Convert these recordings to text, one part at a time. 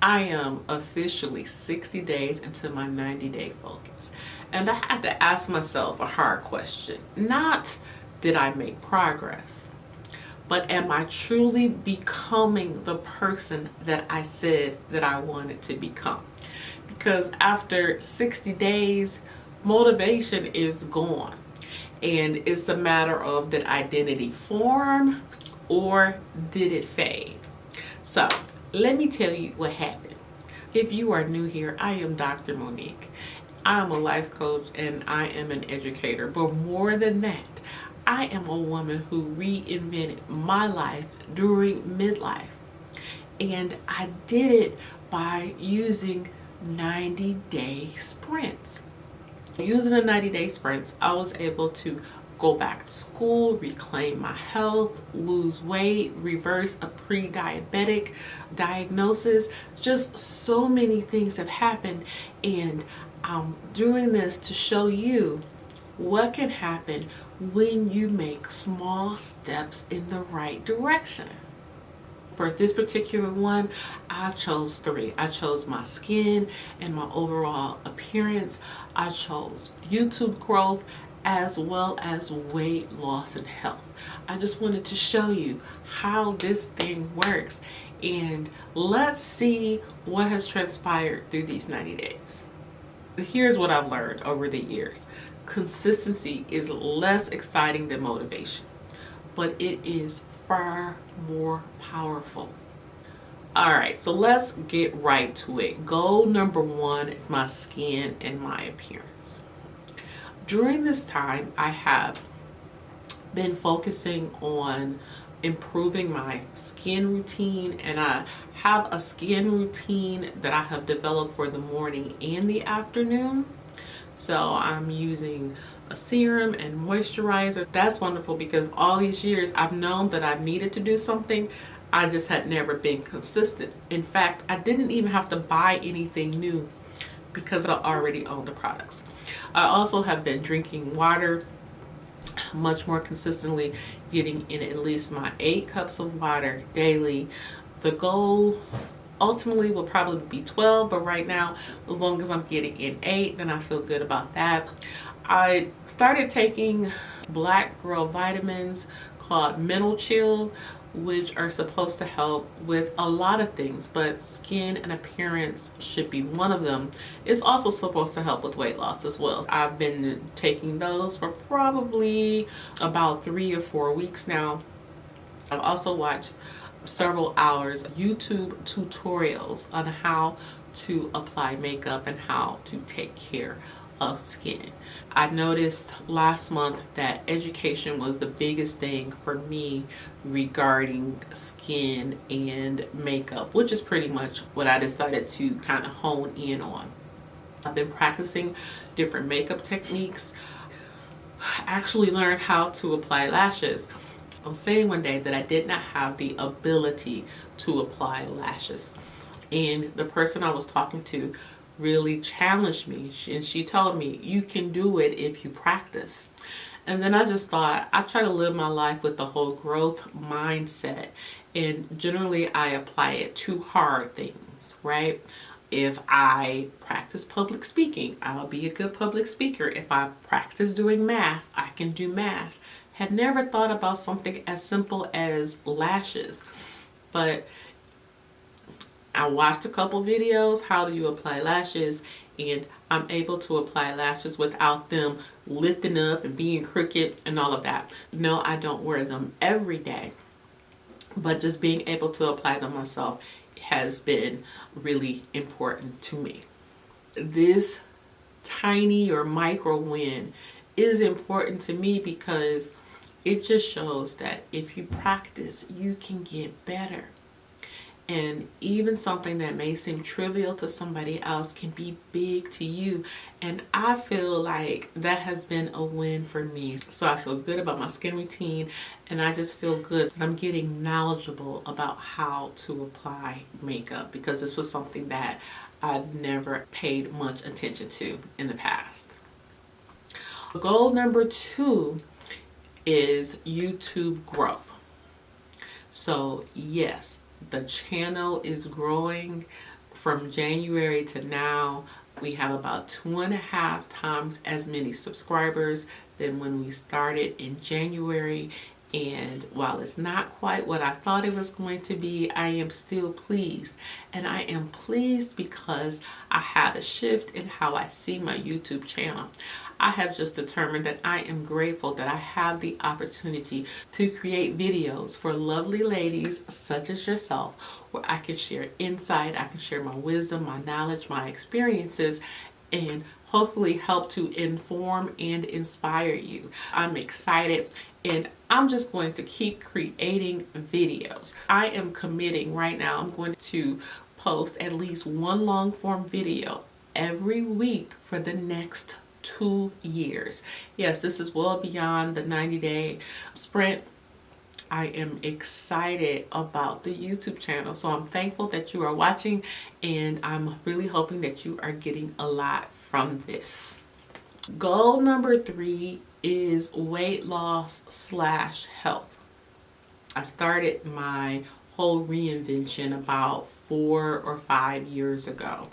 I am officially 60 days into my 90-day focus. And I had to ask myself a hard question. Not did I make progress, but am I truly becoming the person that I said that I wanted to become? Because after 60 days, motivation is gone. And it's a matter of, did identity form or did it fade? So let me tell you what happened. If you are new here, I am Dr. Monique. I am a life coach and I am an educator. But more than that, I am a woman who reinvented my life during midlife. And I did it by using 90-day sprints. Using the 90-day sprints, I was able to go back to school, reclaim my health, lose weight, reverse a pre-diabetic diagnosis. Just so many things have happened, and I'm doing this to show you what can happen when you make small steps in the right direction. For this particular one, I chose 3. I chose my skin and my overall appearance. I chose YouTube growth as well as weight loss and health. I just wanted to show you how this thing works, and let's see what has transpired through these 90 days. Here's what I've learned over the years. Consistency is less exciting than motivation, but it is far more powerful. All right, so let's get right to it. Goal number 1 is my skin and my appearance. During this time, I have been focusing on improving my skin routine, and I have a skin routine that I have developed for the morning and the afternoon. So I'm using a serum and moisturizer. That's wonderful because all these years I've known that I've needed to do something. I just had never been consistent. In fact, I didn't even have to buy anything new because I already own the products. I also have been drinking water much more consistently, getting in at least my 8 cups of water daily. The goal ultimately will probably be 12, but right now, as long as I'm getting in 8, then I feel good about that. I started taking black girl vitamins called Mental Chill, which are supposed to help with a lot of things, but skin and appearance should be one of them. It's also supposed to help with weight loss as well. I've been taking those for probably about 3 or 4 weeks now. I've also watched several hours YouTube tutorials on how to apply makeup and how to take care of skin. I noticed last month that education was the biggest thing for me regarding skin and makeup, which is pretty much what I decided to kind of hone in on. I've been practicing different makeup techniques. I actually learned how to apply lashes. I was saying one day that I did not have the ability to apply lashes, and the person I was talking to really challenged me, and she told me, you can do it if you practice. And then I just thought, I try to live my life with the whole growth mindset, and generally I apply it to hard things, right? If I practice public speaking, I'll be a good public speaker. If I practice doing math, I can do math. Had never thought about something as simple as lashes, but I watched a couple videos, how do you apply lashes, and I'm able to apply lashes without them lifting up and being crooked and all of that. No, I don't wear them every day, but just being able to apply them myself has been really important to me. This tiny or micro win is important to me because it just shows that if you practice, you can get better. And even something that may seem trivial to somebody else can be big to you. And I feel like that has been a win for me. So I feel good about my skin routine, and I just feel good that I'm getting knowledgeable about how to apply makeup, because this was something that I've never paid much attention to in the past. Goal number 2 is YouTube growth. So yes, the channel is growing from January to now, we have about 2.5 times as many subscribers than when we started in January. And while it's not quite what I thought it was going to be, I am still pleased. And I am pleased because I had a shift in how I see my YouTube channel. I have just determined that I am grateful that I have the opportunity to create videos for lovely ladies such as yourself, where I can share insight, I can share my wisdom, my knowledge, my experiences, and hopefully help to inform and inspire you. I'm excited, and I'm just going to keep creating videos. I am committing right now, I'm going to post at least one long form video every week for the next 2 years. Yes, this is well beyond the 90-day sprint. I am excited about the YouTube channel. So I'm thankful that you are watching, and I'm really hoping that you are getting a lot from this. Goal number 3 is weight loss / health. I started my whole reinvention about 4 or 5 years ago.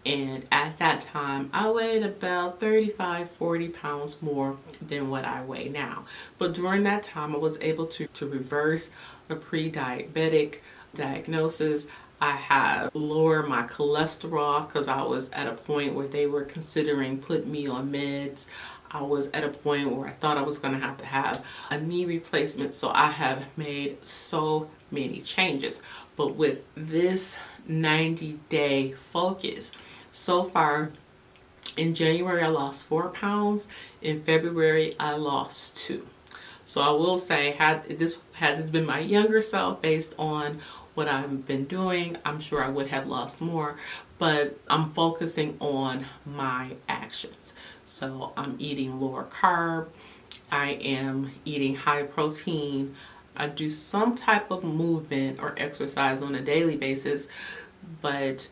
And at that time, I weighed about 35, 40 pounds more than what I weigh now. But during that time, I was able to reverse a pre-diabetic diagnosis. I had lowered my cholesterol because I was at a point where they were considering putting me on meds. I was at a point where I thought I was going to have a knee replacement. So I have made so many changes. But with this 90-day focus, so far in January I lost 4 pounds. In February I lost 2. So I will say, had this been my younger self, based on what I've been doing, I'm sure I would have lost more. But I'm focusing on my actions. So I'm eating lower carb. I am eating high protein. I do some type of movement or exercise on a daily basis, but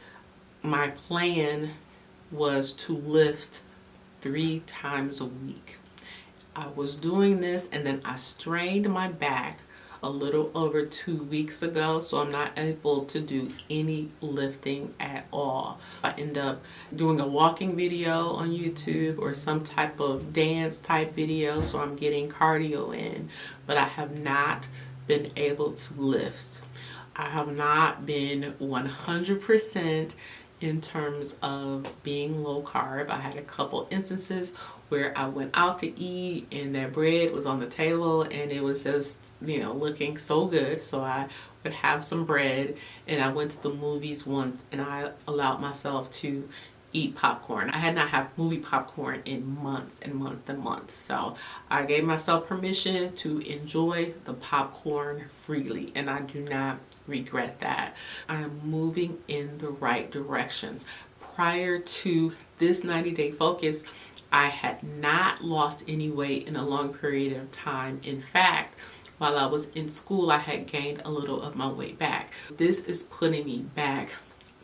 my plan was to lift 3 times a week. I was doing this, and then I strained my back a little over 2 weeks ago, so I'm not able to do any lifting at all. I end up doing a walking video on YouTube or some type of dance type video, so I'm getting cardio in, but I have not been able to lift. I have not been 100% in terms of being low carb. I had a couple instances where I went out to eat and that bread was on the table and it was just, looking so good. So I would have some bread, and I went to the movies once and I allowed myself to eat popcorn. I had not had movie popcorn in months and months and months. So I gave myself permission to enjoy the popcorn freely, and I do not regret that. I am moving in the right directions. Prior to this 90-day focus, I had not lost any weight in a long period of time. In fact, while I was in school, I had gained a little of my weight back. This is putting me back,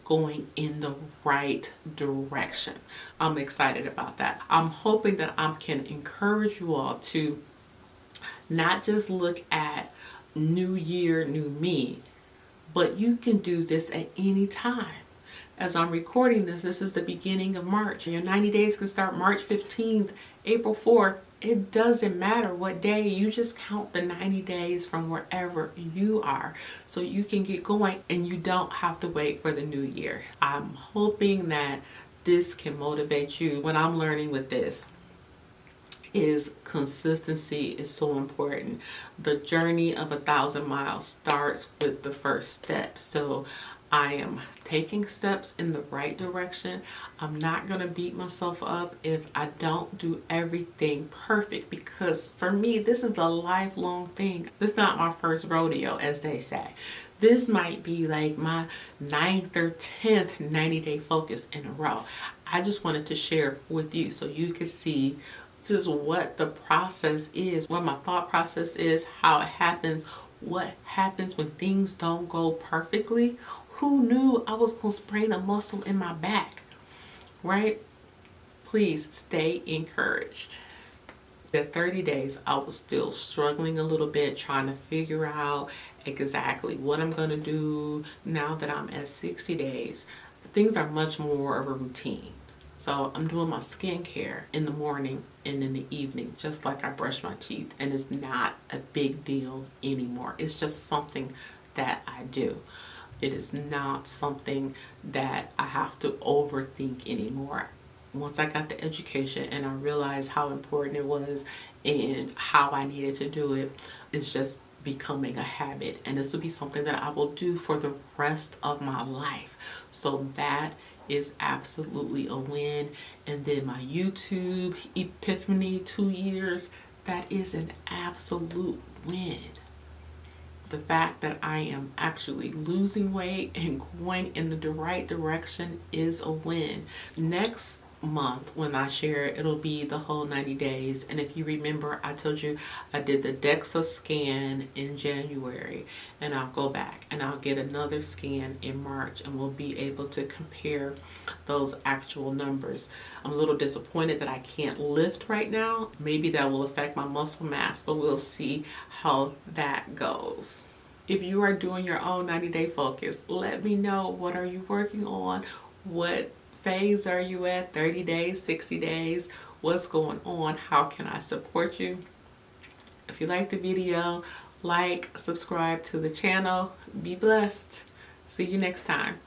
going in the right direction. I'm excited about that. I'm hoping that I can encourage you all to not just look at new year, new me, but you can do this at any time. As I'm recording this, this is the beginning of March. Your 90 days can start March 15th, April 4th. It doesn't matter what day. You just count the 90 days from wherever you are so you can get going and you don't have to wait for the new year. I'm hoping that this can motivate you. What I'm learning with this is consistency is so important. The journey of 1,000 miles starts with the first step. So I am taking steps in the right direction. I'm not going to beat myself up if I don't do everything perfect, because for me, this is a lifelong thing. This is not my first rodeo, as they say. This might be like my 9th or 10th 90-day focus in a row. I just wanted to share with you so you could see just what the process is, what my thought process is, how it happens, what happens when things don't go perfectly. Who knew I was going to sprain a muscle in my back, right? Please stay encouraged. At 30 days, I was still struggling a little bit, trying to figure out exactly what I'm going to do. Now that I'm at 60 days, things are much more of a routine. So I'm doing my skincare in the morning and in the evening, just like I brush my teeth. And it's not a big deal anymore. It's just something that I do. It is not something that I have to overthink anymore. Once I got the education and I realized how important it was and how I needed to do it, it's just becoming a habit. And this will be something that I will do for the rest of my life. So that is absolutely a win. And then my YouTube epiphany 2 years, that is an absolute win. The fact that I am actually losing weight and going in the right direction is a win. Next month when I share it, it'll be the whole 90 days. And if you remember, I told you I did the DEXA scan in January, and I'll go back and I'll get another scan in March, and we'll be able to compare those actual numbers. I'm a little disappointed that I can't lift right now. Maybe that will affect my muscle mass, but we'll see how that goes. If you are doing your own 90-day focus, let me know, what are you working on? What phase are you at? 30 days, 60 days? What's going on? How can I support you? If you like the video, like, subscribe to the channel. Be blessed. See you next time.